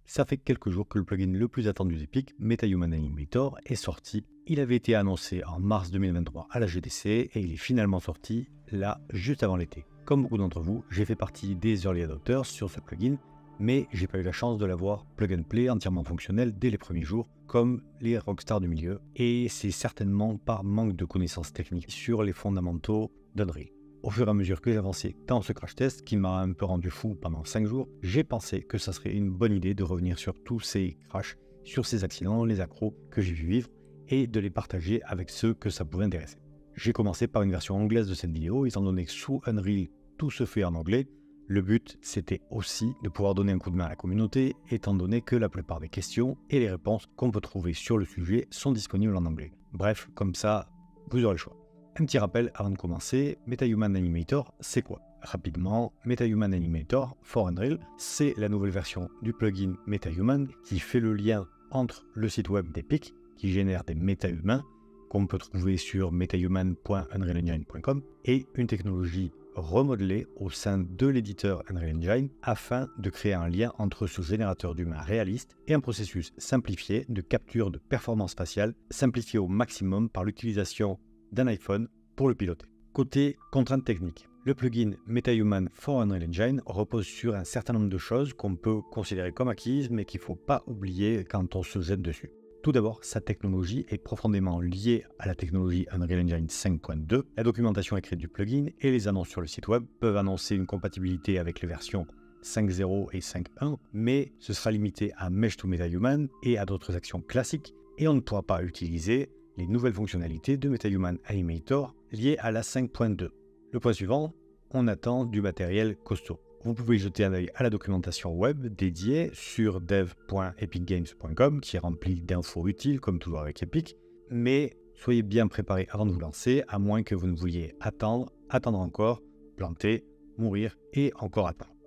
Ça fait quelques jours que le plugin le plus attendu d'Epic, MetaHuman Animator, est sorti. Il avait été annoncé en mars 2023 à la GDC et il est finalement sorti là, juste avant l'été. Comme beaucoup d'entre vous, j'ai fait partie des early adopters sur ce plugin, mais j'ai pas eu la chance de l'avoir plug and play entièrement fonctionnel dès les premiers jours, comme les rockstars du milieu, et c'est certainement par manque de connaissances techniques sur les fondamentaux d'Unreal. Au fur et à mesure que j'avançais dans ce crash test, qui m'a un peu rendu fou pendant 5 jours, j'ai pensé que ça serait une bonne idée de revenir sur tous ces crashs, sur ces accidents, les accros que j'ai vu vivre, et de les partager avec ceux que ça pouvait intéresser. J'ai commencé par une version anglaise de cette vidéo, étant donné que sous Unreal, tout se fait en anglais. Le but, c'était aussi de pouvoir donner un coup de main à la communauté, étant donné que la plupart des questions et les réponses qu'on peut trouver sur le sujet sont disponibles en anglais. Bref, comme ça, vous aurez le choix. Un petit rappel avant de commencer, MetaHuman Animator, c'est quoi? Rapidement, MetaHuman Animator for Unreal, c'est la nouvelle version du plugin MetaHuman qui fait le lien entre le site web d'Epic, qui génère des méta-humains, qu'on peut trouver sur metahuman.unrealengine.com, et une technologie remodelée au sein de l'éditeur Unreal Engine afin de créer un lien entre ce générateur d'humains réaliste et un processus simplifié de capture de performance faciale, simplifié au maximum par l'utilisation d'un iPhone pour le piloter. Côté contraintes techniques, le plugin MetaHuman for Unreal Engine repose sur un certain nombre de choses qu'on peut considérer comme acquises, mais qu'il ne faut pas oublier quand on se jette dessus. Tout d'abord, sa technologie est profondément liée à la technologie Unreal Engine 5.2. La documentation écrite du plugin et les annonces sur le site web peuvent annoncer une compatibilité avec les versions 5.0 et 5.1, mais ce sera limité à Mesh to MetaHuman et à d'autres actions classiques, et on ne pourra pas utiliser les nouvelles fonctionnalités de MetaHuman Animator liées à la 5.2. Le point suivant, on attend du matériel costaud. Vous pouvez jeter un œil à la documentation web dédiée sur dev.epicgames.com qui est remplie d'infos utiles comme toujours avec Epic, mais soyez bien préparés avant de vous lancer, à moins que vous ne vouliez attendre encore, planter, mourir et encore attendre.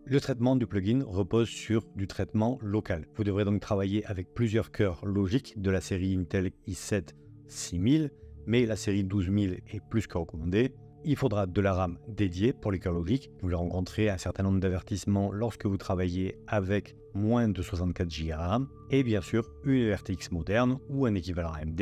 Le traitement du plugin repose sur du traitement local. Vous devrez donc travailler avec plusieurs cœurs logiques de la série Intel i7 6000, mais la série 12000 est plus que recommandée. Il faudra de la RAM dédiée pour les cœurs logiques. Vous rencontrez un certain nombre d'avertissements lorsque vous travaillez avec moins de 64 Go de RAM. Et bien sûr, une RTX moderne ou un équivalent AMD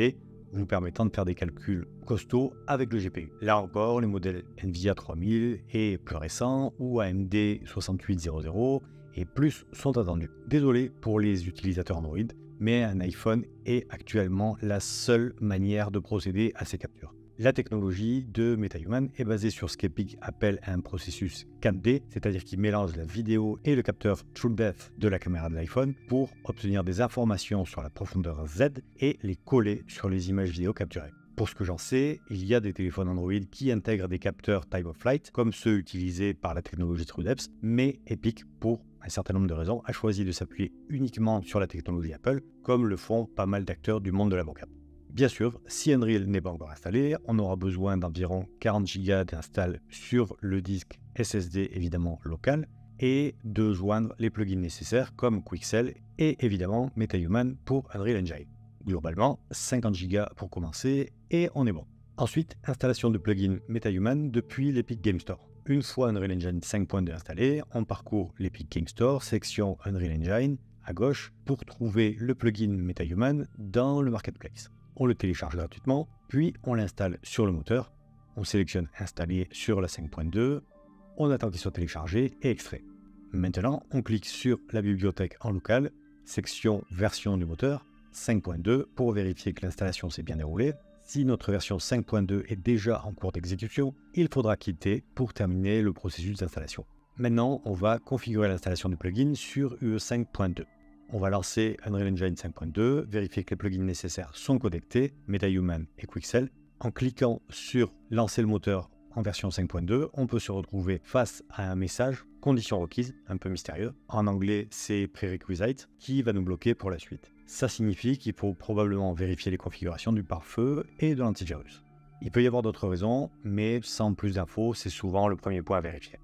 vous permettant de faire des calculs costauds avec le GPU. Là encore, les modèles Nvidia 3000 et plus récents ou AMD 6800 et plus sont attendus. Désolé pour les utilisateurs Android, mais un iPhone est actuellement la seule manière de procéder à ces captures. La technologie de MetaHuman est basée sur ce qu'Epic appelle un processus 4D, c'est-à-dire qu'il mélange la vidéo et le capteur TrueDepth de la caméra de l'iPhone pour obtenir des informations sur la profondeur Z et les coller sur les images vidéo capturées. Pour ce que j'en sais, il y a des téléphones Android qui intègrent des capteurs Time of Flight, comme ceux utilisés par la technologie TrueDepth, mais Epic, pour un certain nombre de raisons, a choisi de s'appuyer uniquement sur la technologie Apple, comme le font pas mal d'acteurs du monde de la mocap. Bien sûr, si Unreal n'est pas encore installé, on aura besoin d'environ 40 Go d'install sur le disque SSD évidemment local et de joindre les plugins nécessaires comme Quixel et évidemment MetaHuman pour Unreal Engine. Globalement, 50 Go pour commencer et on est bon. Ensuite, installation de plugin MetaHuman depuis l'Epic Game Store. Une fois Unreal Engine 5.2 installé, on parcourt l'Epic Game Store, section Unreal Engine, à gauche, pour trouver le plugin MetaHuman dans le Marketplace. On le télécharge gratuitement, puis on l'installe sur le moteur. On sélectionne installer sur la 5.2, on attend qu'il soit téléchargé et extrait. Maintenant, on clique sur la bibliothèque en local, section version du moteur 5.2 pour vérifier que l'installation s'est bien déroulée. Si notre version 5.2 est déjà en cours d'exécution, il faudra quitter pour terminer le processus d'installation. Maintenant, on va configurer l'installation du plugin sur UE 5.2. On va lancer Unreal Engine 5.2, vérifier que les plugins nécessaires sont connectés, MetaHuman et Quixel. En cliquant sur lancer le moteur en version 5.2, on peut se retrouver face à un message conditions requises, un peu mystérieux. En anglais, c'est prerequisite, qui va nous bloquer pour la suite. Ça signifie qu'il faut probablement vérifier les configurations du pare-feu et de l'antivirus. Il peut y avoir d'autres raisons, mais sans plus d'infos, c'est souvent le premier point à vérifier.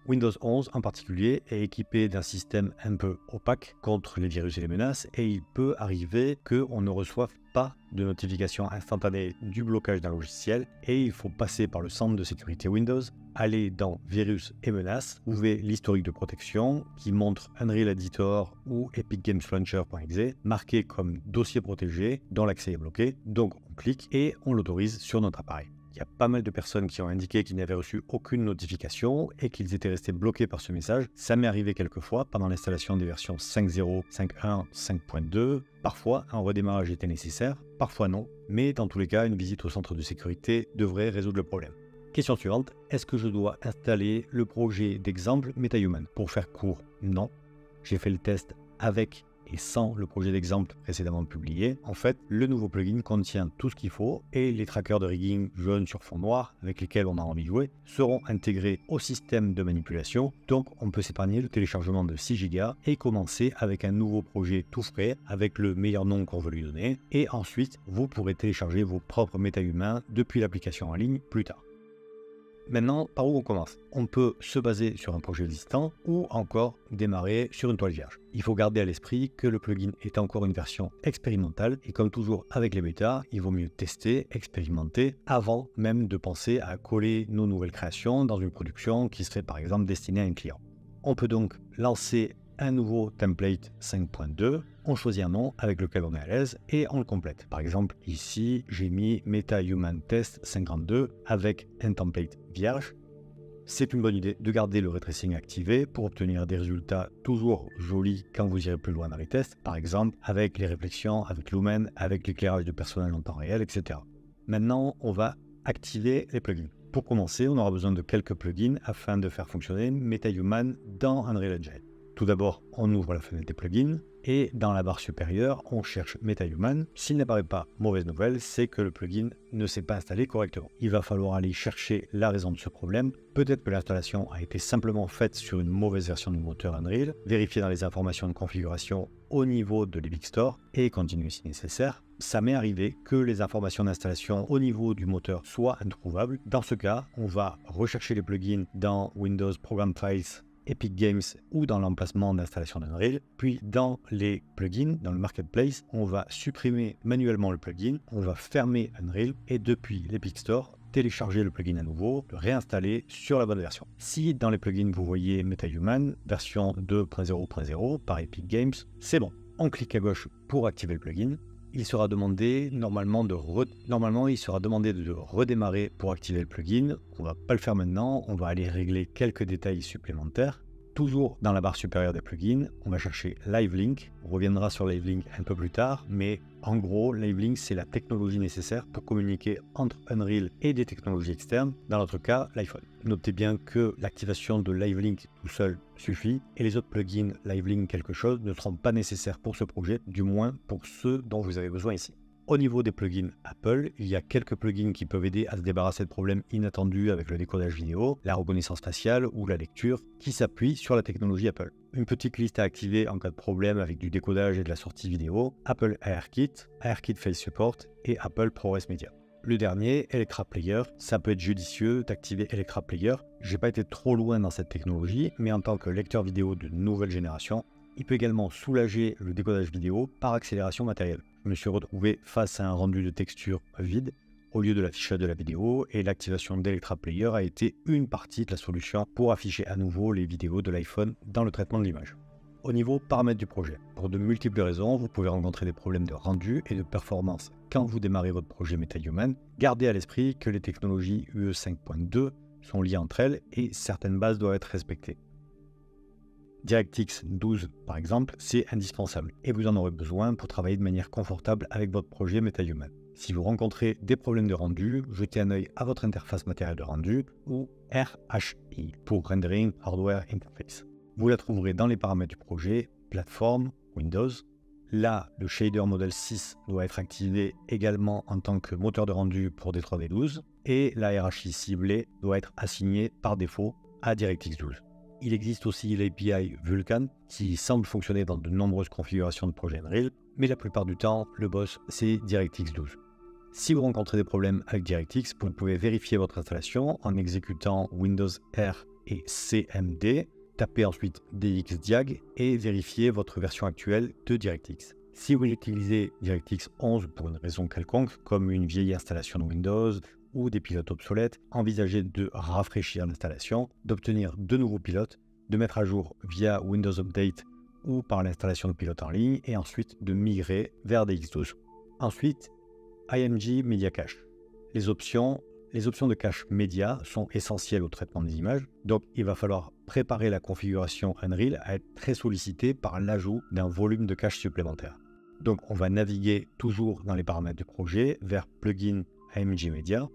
Windows 11 en particulier est équipé d'un système un peu opaque contre les virus et les menaces et il peut arriver qu'on ne reçoive pas de notification instantanée du blocage d'un logiciel et il faut passer par le centre de sécurité Windows, aller dans virus et menaces, trouver l'historique de protection qui montre Unreal Editor ou Epic Games Launcher.exe marqué comme dossier protégé dont l'accès est bloqué, donc on clique et on l'autorise sur notre appareil. Il y a pas mal de personnes qui ont indiqué qu'ils n'avaient reçu aucune notification et qu'ils étaient restés bloqués par ce message. Ça m'est arrivé quelques fois pendant l'installation des versions 5.0, 5.1, 5.2. Parfois, un redémarrage était nécessaire, parfois non. Mais dans tous les cas, une visite au centre de sécurité devrait résoudre le problème. Question suivante, est-ce que je dois installer le projet d'exemple MetaHuman? Pour faire court, non. J'ai fait le test avec et sans le projet d'exemple précédemment publié. En fait, le nouveau plugin contient tout ce qu'il faut et les trackers de rigging jaune sur fond noir avec lesquels on a envie de jouer seront intégrés au système de manipulation. Donc, on peut s'épargner le téléchargement de 6 Go et commencer avec un nouveau projet tout frais avec le meilleur nom qu'on veut lui donner. Et ensuite, vous pourrez télécharger vos propres MetaHuman depuis l'application en ligne plus tard. Maintenant, par où on commence? On peut se baser sur un projet existant ou encore démarrer sur une toile vierge. Il faut garder à l'esprit que le plugin est encore une version expérimentale et comme toujours avec les bêtas, il vaut mieux tester, expérimenter avant même de penser à coller nos nouvelles créations dans une production qui serait par exemple destinée à un client. On peut donc lancer un nouveau template 5.2, on choisit un nom avec lequel on est à l'aise et on le complète. Par exemple, ici, j'ai mis MetaHuman Test 52 avec un template vierge. C'est une bonne idée de garder le ray tracing activé pour obtenir des résultats toujours jolis quand vous irez plus loin dans les tests, par exemple avec les réflexions, avec Lumen, avec l'éclairage de personnages en temps réel, etc. Maintenant, on va activer les plugins. Pour commencer, on aura besoin de quelques plugins afin de faire fonctionner MetaHuman dans Unreal Engine. Tout d'abord, on ouvre la fenêtre des plugins et dans la barre supérieure, on cherche MetaHuman. S'il n'apparaît pas, mauvaise nouvelle, c'est que le plugin ne s'est pas installé correctement. Il va falloir aller chercher la raison de ce problème. Peut-être que l'installation a été simplement faite sur une mauvaise version du moteur Unreal. Vérifiez dans les informations de configuration au niveau de l'Epic Store et continuez si nécessaire. Ça m'est arrivé que les informations d'installation au niveau du moteur soient introuvables. Dans ce cas, on va rechercher les plugins dans Windows Program Files, Epic Games ou dans l'emplacement d'installation d'Unreal. Puis dans les plugins, dans le Marketplace, on va supprimer manuellement le plugin, on va fermer Unreal et depuis l'Epic Store, télécharger le plugin à nouveau, le réinstaller sur la bonne version. Si dans les plugins vous voyez MetaHuman, version 2.0.0 par Epic Games, c'est bon. On clique à gauche pour activer le plugin. Il sera demandé normalement de redémarrer pour activer le plugin. On ne va pas le faire maintenant, on va aller régler quelques détails supplémentaires. Toujours dans la barre supérieure des plugins, on va chercher Live Link. On reviendra sur Live Link un peu plus tard, mais en gros, Live Link, c'est la technologie nécessaire pour communiquer entre Unreal et des technologies externes, dans notre cas, l'iPhone. Notez bien que l'activation de Live Link tout seul suffit, et les autres plugins Live Link quelque chose ne seront pas nécessaires pour ce projet, du moins pour ceux dont vous avez besoin ici. Au niveau des plugins Apple, il y a quelques plugins qui peuvent aider à se débarrasser de problèmes inattendus avec le décodage vidéo, la reconnaissance faciale ou la lecture qui s'appuient sur la technologie Apple. Une petite liste à activer en cas de problème avec du décodage et de la sortie vidéo, Apple ARKit, ARKit Face Support et Apple ProRes Media. Le dernier, Electra Player, ça peut être judicieux d'activer Electra Player. J'ai pas été trop loin dans cette technologie, mais en tant que lecteur vidéo de nouvelle génération, il peut également soulager le décodage vidéo par accélération matérielle. Je me suis retrouvé face à un rendu de texture vide au lieu de l'affichage de la vidéo et l'activation d'Electra Player a été une partie de la solution pour afficher à nouveau les vidéos de l'iPhone dans le traitement de l'image. Au niveau paramètres du projet, pour de multiples raisons, vous pouvez rencontrer des problèmes de rendu et de performance quand vous démarrez votre projet MetaHuman. Gardez à l'esprit que les technologies UE 5.2 sont liées entre elles et certaines bases doivent être respectées. DirectX 12 par exemple, c'est indispensable et vous en aurez besoin pour travailler de manière confortable avec votre projet MetaHuman. Si vous rencontrez des problèmes de rendu, jetez un œil à votre interface matérielle de rendu ou RHI pour Rendering Hardware Interface. Vous la trouverez dans les paramètres du projet, plateforme, Windows. Là, le shader Model 6 doit être activé également en tant que moteur de rendu pour D3D12 et la RHI ciblée doit être assignée par défaut à DirectX 12. Il existe aussi l'API Vulkan qui semble fonctionner dans de nombreuses configurations de projet Unreal, mais la plupart du temps, le boss, c'est DirectX 12. Si vous rencontrez des problèmes avec DirectX, vous pouvez vérifier votre installation en exécutant Windows R et CMD. Tapez ensuite DXDiag et vérifiez votre version actuelle de DirectX. Si vous utilisez DirectX 11 pour une raison quelconque, comme une vieille installation de Windows ou des pilotes obsolètes, envisagez de rafraîchir l'installation, d'obtenir de nouveaux pilotes, de mettre à jour via Windows Update ou par l'installation de pilotes en ligne et ensuite de migrer vers DX12. Ensuite, IMG Media Cache. Les options de cache média sont essentielles au traitement des images, donc il va falloir préparer la configuration Unreal à être très sollicitée par l'ajout d'un volume de cache supplémentaire. Donc on va naviguer toujours dans les paramètres du projet vers Plugin IMG Media.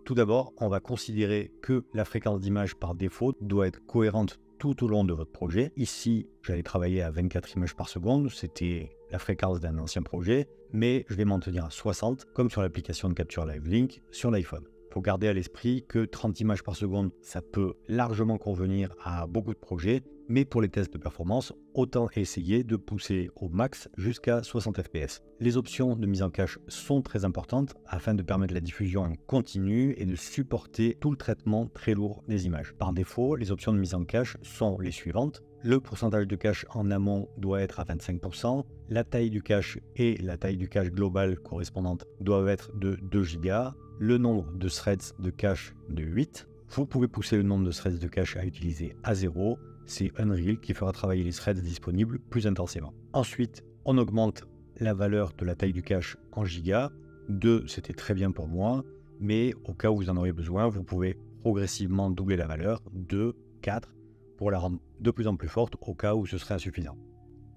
Tout d'abord, on va considérer que la fréquence d'image par défaut doit être cohérente tout au long de votre projet. Ici, j'allais travailler à 24 images par seconde, c'était la fréquence d'un ancien projet, mais je vais m'en tenir à 60, comme sur l'application de capture Live Link sur l'iPhone. Il faut garder à l'esprit que 30 images par seconde, ça peut largement convenir à beaucoup de projets, mais pour les tests de performance, autant essayer de pousser au max jusqu'à 60 fps. Les options de mise en cache sont très importantes afin de permettre la diffusion en continu et de supporter tout le traitement très lourd des images. Par défaut, les options de mise en cache sont les suivantes. Le pourcentage de cache en amont doit être à 25%, la taille du cache et la taille du cache global correspondante doivent être de 2 Go, le nombre de threads de cache de 8. Vous pouvez pousser le nombre de threads de cache à utiliser à 0. C'est Unreal qui fera travailler les threads disponibles plus intensément. Ensuite, on augmente la valeur de la taille du cache en gigas. 2, c'était très bien pour moi, mais au cas où vous en aurez besoin, vous pouvez progressivement doubler la valeur, 2, 4, pour la rendre de plus en plus forte au cas où ce serait insuffisant.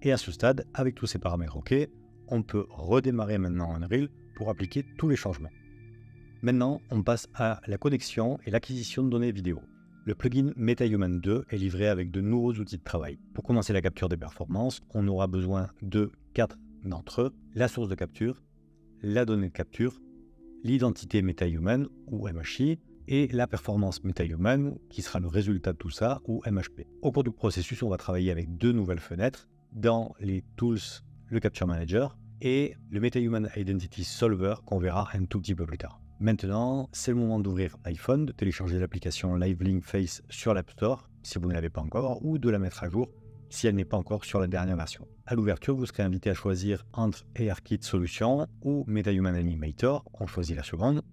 Et à ce stade, avec tous ces paramètres OK, on peut redémarrer maintenant Unreal pour appliquer tous les changements. Maintenant, on passe à la connexion et l'acquisition de données vidéo. Le plugin MetaHuman 2 est livré avec de nouveaux outils de travail. Pour commencer la capture des performances, on aura besoin de 4 d'entre eux: la source de capture, la donnée de capture, l'identité MetaHuman ou MHI et la performance MetaHuman qui sera le résultat de tout ça ou MHP. Au cours du processus, on va travailler avec 2 nouvelles fenêtres dans les tools, le Capture Manager et le MetaHuman Identity Solver qu'on verra un tout petit peu plus tard. Maintenant, c'est le moment d'ouvrir l'iPhone, de télécharger l'application Live Link Face sur l'App Store si vous ne l'avez pas encore, ou de la mettre à jour si elle n'est pas encore sur la dernière version. À l'ouverture, vous serez invité à choisir entre ARKit Solutions ou MetaHuman Animator. On choisit la seconde.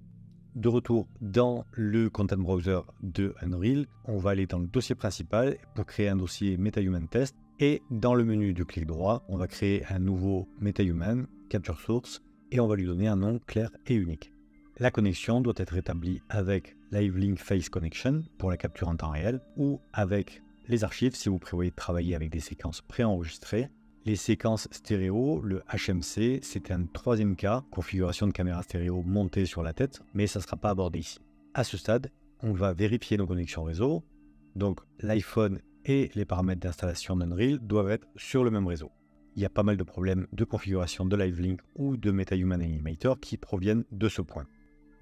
De retour dans le Content Browser de Unreal, on va aller dans le dossier principal pour créer un dossier MetaHuman Test. Et dans le menu du clic droit, on va créer un nouveau MetaHuman Capture Source et on va lui donner un nom clair et unique. La connexion doit être établie avec Live Link Face Connection pour la capture en temps réel ou avec les archives si vous prévoyez de travailler avec des séquences préenregistrées. Les séquences stéréo, le HMC, c'est un troisième cas, configuration de caméra stéréo montée sur la tête, mais ça ne sera pas abordé ici. À ce stade, on va vérifier nos connexions réseau. Donc l'iPhone et les paramètres d'installation d'Unreal doivent être sur le même réseau. Il y a pas mal de problèmes de configuration de Live Link ou de MetaHuman Animator qui proviennent de ce point.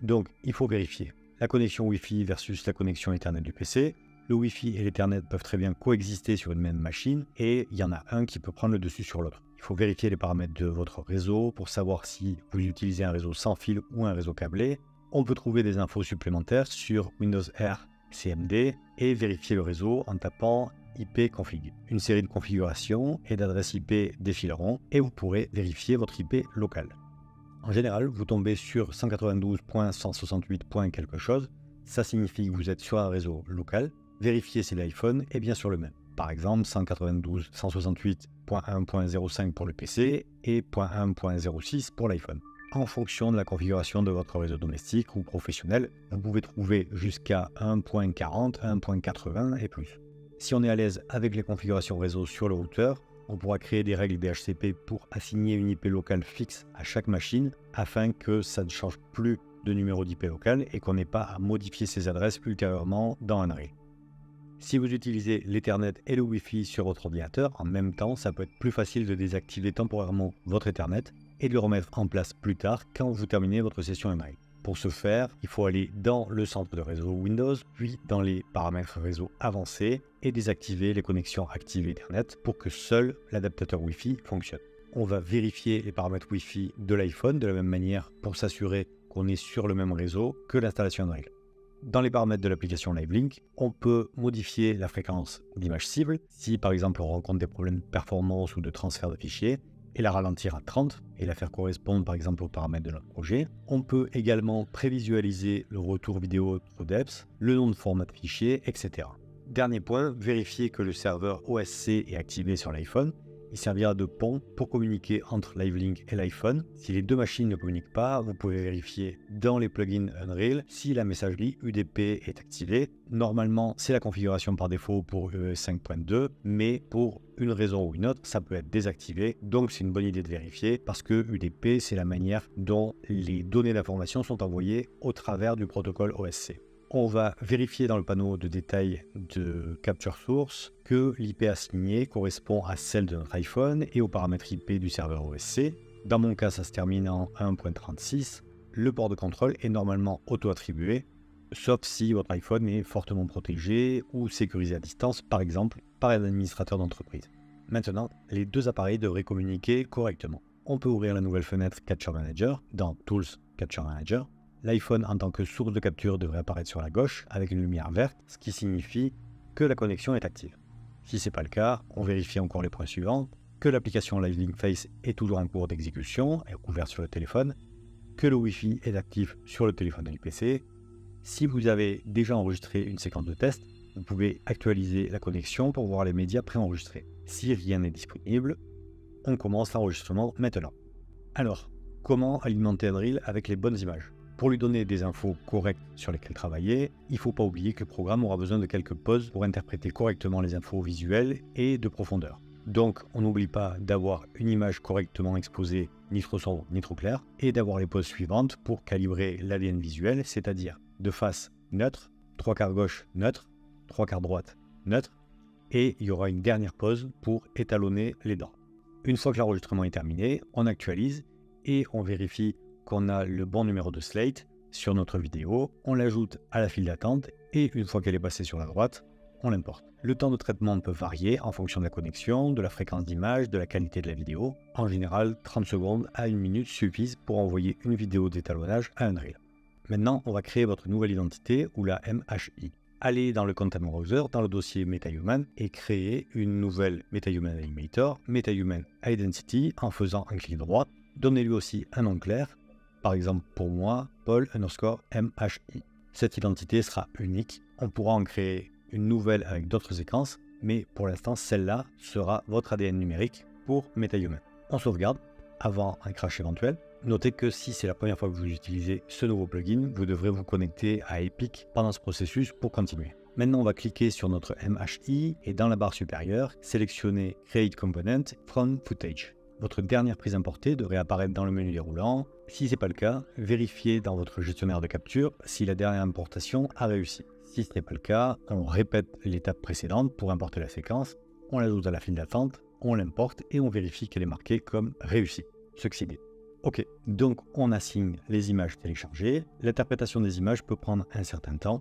Donc, il faut vérifier la connexion Wi-Fi versus la connexion Ethernet du PC. Le Wi-Fi et l'Ethernet peuvent très bien coexister sur une même machine et il y en a un qui peut prendre le dessus sur l'autre. Il faut vérifier les paramètres de votre réseau pour savoir si vous utilisez un réseau sans fil ou un réseau câblé. On peut trouver des infos supplémentaires sur Windows R CMD et vérifier le réseau en tapant IP config. Une série de configurations et d'adresses IP défileront et vous pourrez vérifier votre IP locale. En général, vous tombez sur 192.168. quelque chose. Ça signifie que vous êtes sur un réseau local. Vérifiez si l'iPhone est bien sur le même. Par exemple, 192.168.1.05 pour le PC et .1.06 pour l'iPhone. En fonction de la configuration de votre réseau domestique ou professionnel, vous pouvez trouver jusqu'à 1.40, 1.80 et plus. Si on est à l'aise avec les configurations réseau sur le routeur, on pourra créer des règles DHCP pour assigner une IP locale fixe à chaque machine afin que ça ne change plus de numéro d'IP local et qu'on n'ait pas à modifier ces adresses ultérieurement dans Unreal. Si vous utilisez l'Ethernet et le Wi-Fi sur votre ordinateur, en même temps, ça peut être plus facile de désactiver temporairement votre Ethernet et de le remettre en place plus tard quand vous terminez votre session Unreal. Pour ce faire, il faut aller dans le centre de réseau Windows, puis dans les paramètres réseau avancés et désactiver les connexions actives Ethernet pour que seul l'adaptateur Wi-Fi fonctionne. On va vérifier les paramètres Wi-Fi de l'iPhone de la même manière pour s'assurer qu'on est sur le même réseau que l'installation Unreal. Dans les paramètres de l'application LiveLink, on peut modifier la fréquence d'image cible si par exemple on rencontre des problèmes de performance ou de transfert de fichiers et la ralentir à 30 et la faire correspondre par exemple aux paramètres de notre projet. On peut également prévisualiser le retour vidéo TrueDepth, le nom de format de fichier, etc. Dernier point, vérifier que le serveur OSC est activé sur l'iPhone. Il servira de pont pour communiquer entre LiveLink et l'iPhone. Si les deux machines ne communiquent pas, vous pouvez vérifier dans les plugins Unreal si la messagerie UDP est activée. Normalement, c'est la configuration par défaut pour iOS 5.2, mais pour une raison ou une autre, ça peut être désactivé. Donc, c'est une bonne idée de vérifier parce que UDP, c'est la manière dont les données d'information sont envoyées au travers du protocole OSC. On va vérifier dans le panneau de détail de Capture Source que l'IP assignée correspond à celle de notre iPhone et aux paramètres IP du serveur OSC. Dans mon cas, ça se termine en 1.36. Le port de contrôle est normalement auto-attribué, sauf si votre iPhone est fortement protégé ou sécurisé à distance, par exemple par un administrateur d'entreprise. Maintenant, les deux appareils devraient communiquer correctement. On peut ouvrir la nouvelle fenêtre Capture Manager dans Tools Capture Manager. L'iPhone en tant que source de capture devrait apparaître sur la gauche avec une lumière verte, ce qui signifie que la connexion est active. Si ce n'est pas le cas, on vérifie encore les points suivants, que l'application LiveLink Face est toujours en cours d'exécution et ouverte sur le téléphone, que le Wi-Fi est actif sur le téléphone et le PC. Si vous avez déjà enregistré une séquence de test, vous pouvez actualiser la connexion pour voir les médias préenregistrés. Si rien n'est disponible, on commence l'enregistrement maintenant. Alors, comment alimenter Unreal avec les bonnes images ? Pour lui donner des infos correctes sur lesquelles travailler, il ne faut pas oublier que le programme aura besoin de quelques pauses pour interpréter correctement les infos visuelles et de profondeur. Donc, on n'oublie pas d'avoir une image correctement exposée, ni trop sombre, ni trop claire, et d'avoir les pauses suivantes pour calibrer l'ADN visuel, c'est-à-dire de face neutre, 3/4 gauche neutre, 3/4 droite neutre, et il y aura une dernière pause pour étalonner les dents. Une fois que l'enregistrement est terminé, on actualise et on vérifie qu'on a le bon numéro de slate sur notre vidéo, on l'ajoute à la file d'attente et une fois qu'elle est passée sur la droite, on l'importe. Le temps de traitement peut varier en fonction de la connexion, de la fréquence d'image, de la qualité de la vidéo. En général, 30 secondes à 1 minute suffisent pour envoyer une vidéo d'étalonnage à Unreal. Maintenant, on va créer votre nouvelle identité ou la MHI. Allez dans le Content Browser, dans le dossier MetaHuman et créez une nouvelle MetaHuman Animator, MetaHuman Identity en faisant un clic droit. Donnez-lui aussi un nom clair. Par exemple, pour moi, Paul_MHI. Cette identité sera unique. On pourra en créer une nouvelle avec d'autres séquences, mais pour l'instant, celle-là sera votre ADN numérique pour MetaHuman. On sauvegarde avant un crash éventuel. Notez que si c'est la première fois que vous utilisez ce nouveau plugin, vous devrez vous connecter à Epic pendant ce processus pour continuer. Maintenant, on va cliquer sur notre MHI et dans la barre supérieure, sélectionner Create Component from Footage. Votre dernière prise importée devrait apparaître dans le menu déroulant. Si ce n'est pas le cas, vérifiez dans votre gestionnaire de capture si la dernière importation a réussi. Si ce n'est pas le cas, on répète l'étape précédente pour importer la séquence, on l'ajoute à la file d'attente, on l'importe et on vérifie qu'elle est marquée comme réussie. Succeeded. Ok, donc on assigne les images téléchargées. L'interprétation des images peut prendre un certain temps.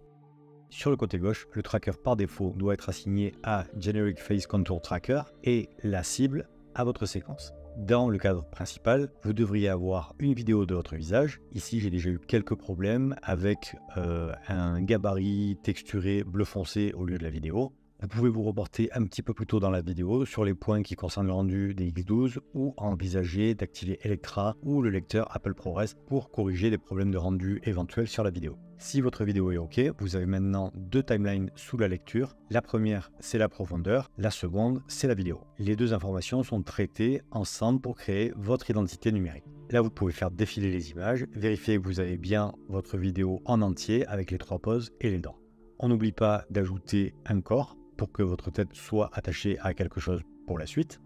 Sur le côté gauche, le tracker par défaut doit être assigné à Generic Face Contour Tracker et la cible à votre séquence. Dans le cadre principal, vous devriez avoir une vidéo de votre visage. Ici, j'ai déjà eu quelques problèmes avec un gabarit texturé bleu foncé au lieu de la vidéo. Vous pouvez vous reporter un petit peu plus tôt dans la vidéo sur les points qui concernent le rendu des X12 ou envisager d'activer Electra ou le lecteur Apple ProRes pour corriger les problèmes de rendu éventuels sur la vidéo. Si votre vidéo est OK, vous avez maintenant deux timelines sous la lecture. La première, c'est la profondeur. La seconde, c'est la vidéo. Les deux informations sont traitées ensemble pour créer votre identité numérique. Là, vous pouvez faire défiler les images, vérifier que vous avez bien votre vidéo en entier avec les 3 pauses et les dents. On n'oublie pas d'ajouter un corps pour que votre tête soit attachée à quelque chose pour la suite.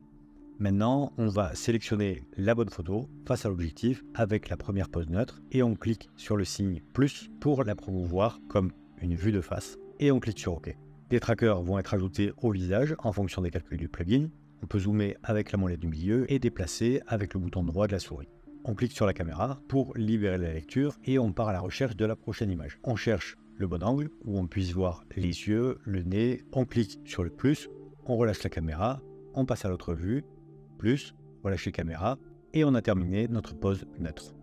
Maintenant, on va sélectionner la bonne photo face à l'objectif avec la première pose neutre et on clique sur le signe plus pour la promouvoir comme une vue de face et on clique sur OK. Les trackers vont être ajoutés au visage en fonction des calculs du plugin. On peut zoomer avec la molette du milieu et déplacer avec le bouton droit de la souris. On clique sur la caméra pour libérer la lecture et on part à la recherche de la prochaine image. On cherche le bon angle où on puisse voir les yeux, le nez. On clique sur le plus, on relâche la caméra, on passe à l'autre vue, plus, relâcher caméra et on a terminé notre pose neutre.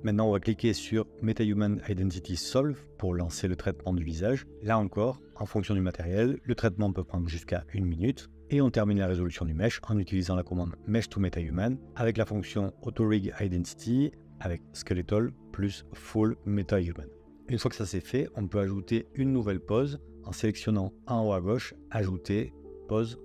Maintenant, on va cliquer sur MetaHuman Identity Solve pour lancer le traitement du visage. Là encore, en fonction du matériel, le traitement peut prendre jusqu'à 1 minute. Et on termine la résolution du mesh en utilisant la commande Mesh to MetaHuman avec la fonction AutoRig Identity avec Skeletal plus Full MetaHuman. Une fois que ça c'est fait, on peut ajouter une nouvelle pose en sélectionnant en haut à gauche, ajouter, pose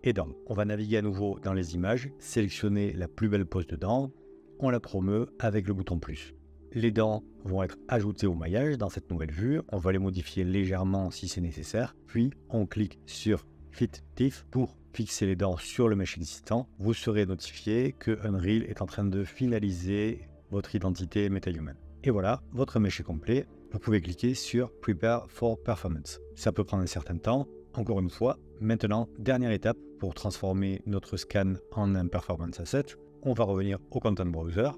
et dents. On va naviguer à nouveau dans les images, sélectionner la plus belle pose de dents, on la promeut avec le bouton plus. Les dents vont être ajoutées au maillage dans cette nouvelle vue, on va les modifier légèrement si c'est nécessaire, puis on clique sur Fit Teeth pour fixer les dents sur le mesh existant. Vous serez notifié que Unreal est en train de finaliser votre identité MetaHuman. Et voilà, votre mesh est complet. Vous pouvez cliquer sur Prepare for Performance. Ça peut prendre un certain temps. Encore une fois, maintenant, dernière étape pour transformer notre scan en un Performance Asset. On va revenir au Content Browser.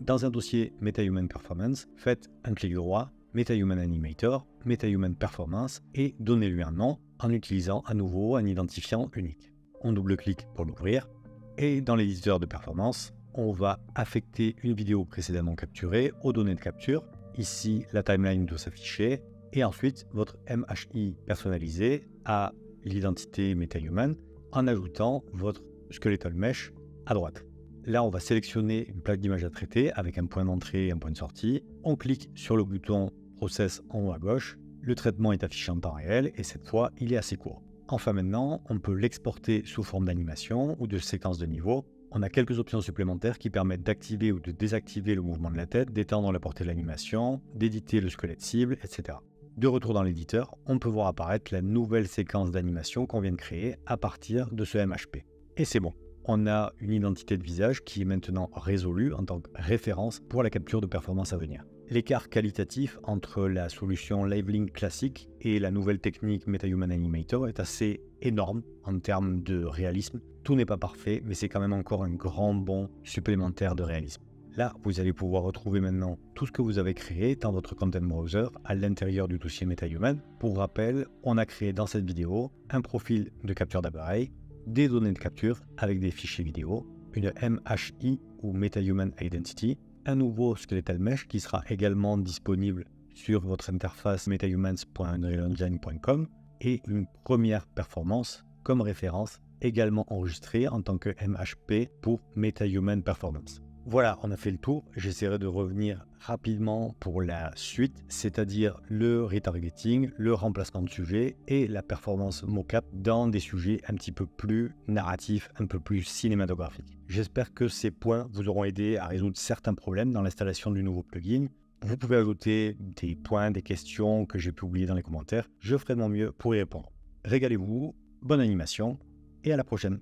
Dans un dossier MetaHuman Performance, faites un clic droit, MetaHuman Animator, MetaHuman Performance et donnez-lui un nom en utilisant à nouveau un identifiant unique. On double-clique pour l'ouvrir et dans l'éditeur de performance, on va affecter une vidéo précédemment capturée aux données de capture. Ici, la timeline doit s'afficher et ensuite votre MHI personnalisé à l'identité MetaHuman en ajoutant votre Skeletal Mesh à droite. Là, on va sélectionner une plaque d'image à traiter avec un point d'entrée et un point de sortie. On clique sur le bouton Process en haut à gauche. Le traitement est affiché en temps réel et cette fois, il est assez court. Enfin maintenant, on peut l'exporter sous forme d'animation ou de séquence de niveau. On a quelques options supplémentaires qui permettent d'activer ou de désactiver le mouvement de la tête, d'étendre la portée de l'animation, d'éditer le squelette cible, etc. De retour dans l'éditeur, on peut voir apparaître la nouvelle séquence d'animation qu'on vient de créer à partir de ce MHP. Et c'est bon. On a une identité de visage qui est maintenant résolue en tant que référence pour la capture de performance à venir. L'écart qualitatif entre la solution Livelink classique et la nouvelle technique MetaHuman Animator est assez énorme en termes de réalisme. Tout n'est pas parfait, mais c'est quand même encore un grand bond supplémentaire de réalisme. Là, vous allez pouvoir retrouver maintenant tout ce que vous avez créé dans votre Content Browser à l'intérieur du dossier MetaHuman. Pour rappel, on a créé dans cette vidéo un profil de capture d'appareil, des données de capture avec des fichiers vidéo, une MHI ou MetaHuman Identity, un nouveau Skeletal Mesh qui sera également disponible sur votre interface metahumans.unrealengine.com et une première performance comme référence également enregistrée en tant que MHP pour MetaHuman Performance. Voilà, on a fait le tour. J'essaierai de revenir rapidement pour la suite, c'est-à-dire le retargeting, le remplacement de sujet et la performance mocap dans des sujets un petit peu plus narratifs, un peu plus cinématographiques. J'espère que ces points vous auront aidé à résoudre certains problèmes dans l'installation du nouveau plugin. Vous pouvez ajouter des points, des questions que j'ai pu oublier dans les commentaires. Je ferai de mon mieux pour y répondre. Régalez-vous, bonne animation et à la prochaine.